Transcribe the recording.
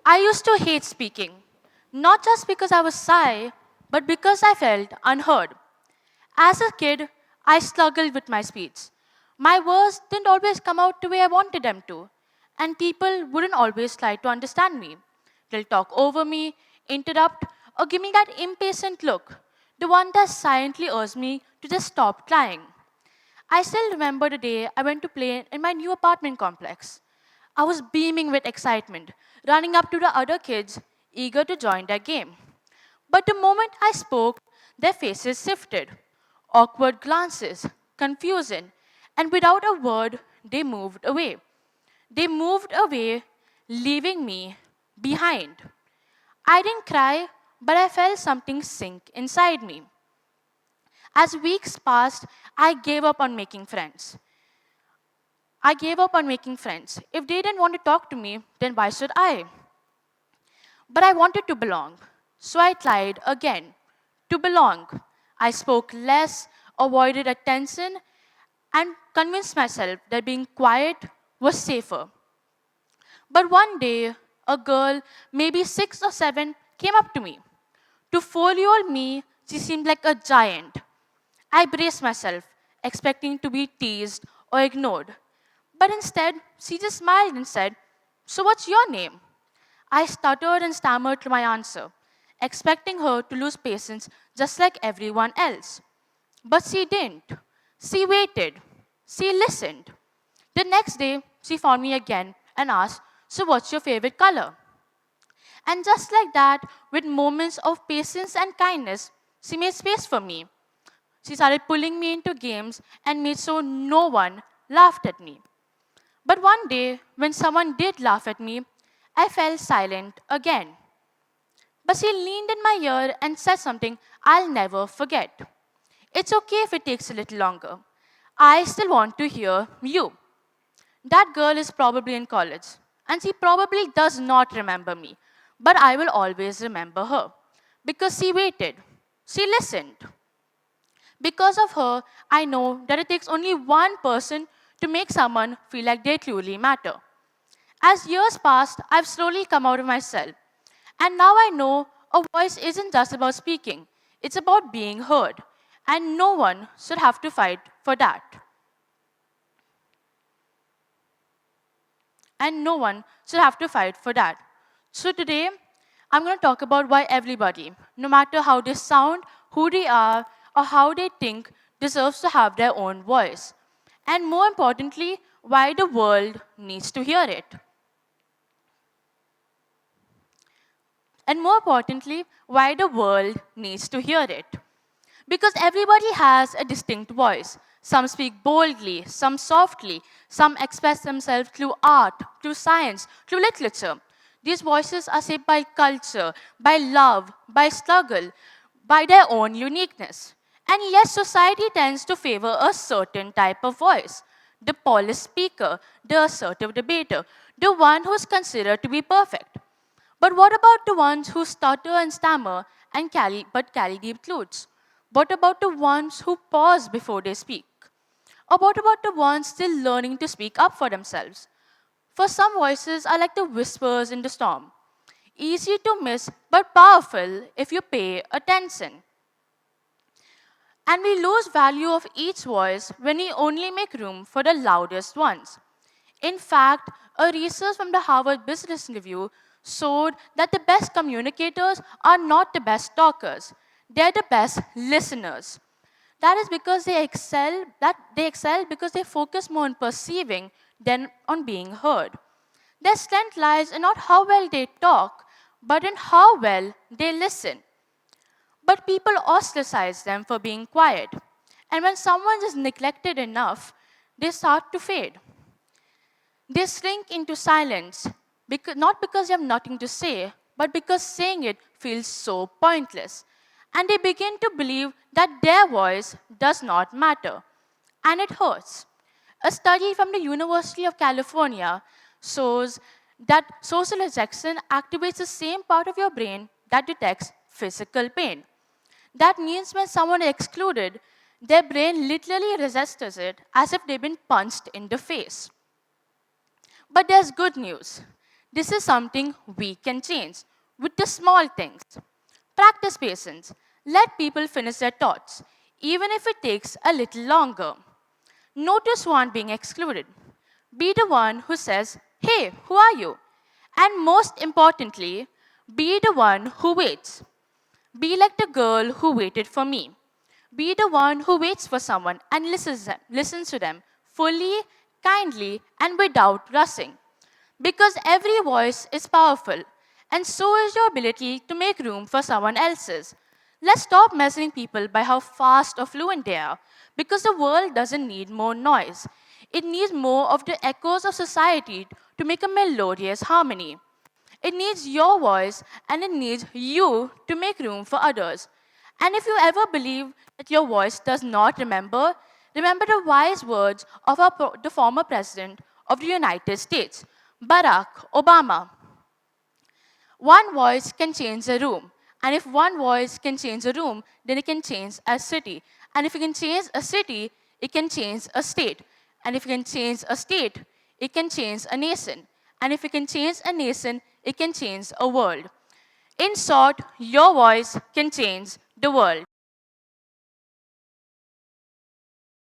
I used to hate speaking, not just because I was shy, but because I felt unheard. As a kid, I struggled with my speech. My words didn't always come out the way I wanted them to, and people wouldn't always try to understand me. They'll talk over me, interrupt, or give me that impatient look, the one that silently urged me to just stop trying. I still remember the day I went to play in my new apartment complex. I was beaming with excitement, running up to the other kids, eager to join their game. But the moment I spoke, their faces shifted. Awkward glances, confusion, and without a word, they moved away. They moved away, leaving me behind. I didn't cry, but I felt something sink inside me. As weeks passed, I gave up on making friends. I gave up on making friends. If they didn't want to talk to me, then why should I? But I wanted to belong. So I tried again. To belong. I spoke less, avoided attention, and convinced myself that being quiet was safer. But one day, a girl, maybe 6 or 7, came up to me. To 4-year-old me, she seemed like a giant. I braced myself, expecting to be teased or ignored. But instead, she just smiled and said, "So what's your name?" I stuttered and stammered to my answer, expecting her to lose patience just like everyone else. But she didn't. She waited. She listened. The next day, she found me again and asked, "So what's your favorite color?" And just like that, with moments of patience and kindness, she made space for me. She started pulling me into games and made so no one laughed at me. But one day, when someone did laugh at me, I fell silent again. But she leaned in my ear and said something I'll never forget. "It's okay if it takes a little longer. I still want to hear you." That girl is probably in college, and she probably does not remember me, but I will always remember her. Because she waited, she listened. Because of her, I know that it takes only one person to make someone feel like they truly matter. As years passed, I've slowly come out of myself. And now I know a voice isn't just about speaking, it's about being heard. And no one should have to fight for that. And no one should have to fight for that. So today, I'm going to talk about why everybody, no matter how they sound, who they are, or how they think, deserves to have their own voice. And more importantly, why the world needs to hear it. And more importantly, why the world needs to hear it. Because everybody has a distinct voice. Some speak boldly, some softly, some express themselves through art, through science, through literature. These voices are shaped by culture, by love, by struggle, by their own uniqueness. And yes, society tends to favor a certain type of voice: the polished speaker, the assertive debater, the one who is considered to be perfect. But what about the ones who stutter and stammer and carry deep truths? What about the ones who pause before they speak? Or what about the ones still learning to speak up for themselves? For some voices are like the whispers in the storm, easy to miss but powerful if you pay attention. And we lose value of each voice when we only make room for the loudest ones. In fact, a research from the Harvard Business Review showed that the best communicators are not the best talkers. They're the best listeners. That is because they excel because they focus more on perceiving than on being heard. Their strength lies in not how well they talk, but in how well they listen. But people ostracize them for being quiet. And when someone is neglected enough, they start to fade. They shrink into silence, not because they have nothing to say, but because saying it feels so pointless. And they begin to believe that their voice does not matter. And it hurts. A study from the University of California shows that social rejection activates the same part of your brain that detects physical pain. That means when someone is excluded, their brain literally resists it as if they've been punched in the face. But there's good news. This is something we can change with the small things. Practice patience. Let people finish their thoughts, even if it takes a little longer. Notice one being excluded. Be the one who says, "Hey, who are you?" And most importantly, be the one who waits. Be like the girl who waited for me. Be the one who waits for someone and listens to them fully, kindly, and without rushing. Because every voice is powerful, and so is your ability to make room for someone else's. Let's stop measuring people by how fast or fluent they are, because the world doesn't need more noise. It needs more of the echoes of society to make a melodious harmony. It needs your voice and it needs you to make room for others. And if you ever believe that your voice does not remember the wise words of the former president of the United States, Barack Obama. One voice can change a room. And if one voice can change a room, then it can change a city. And if it can change a city, it can change a state. And if it can change a state, it can change a nation. And if it can change a nation, it can change a world. In short, your voice can change the world.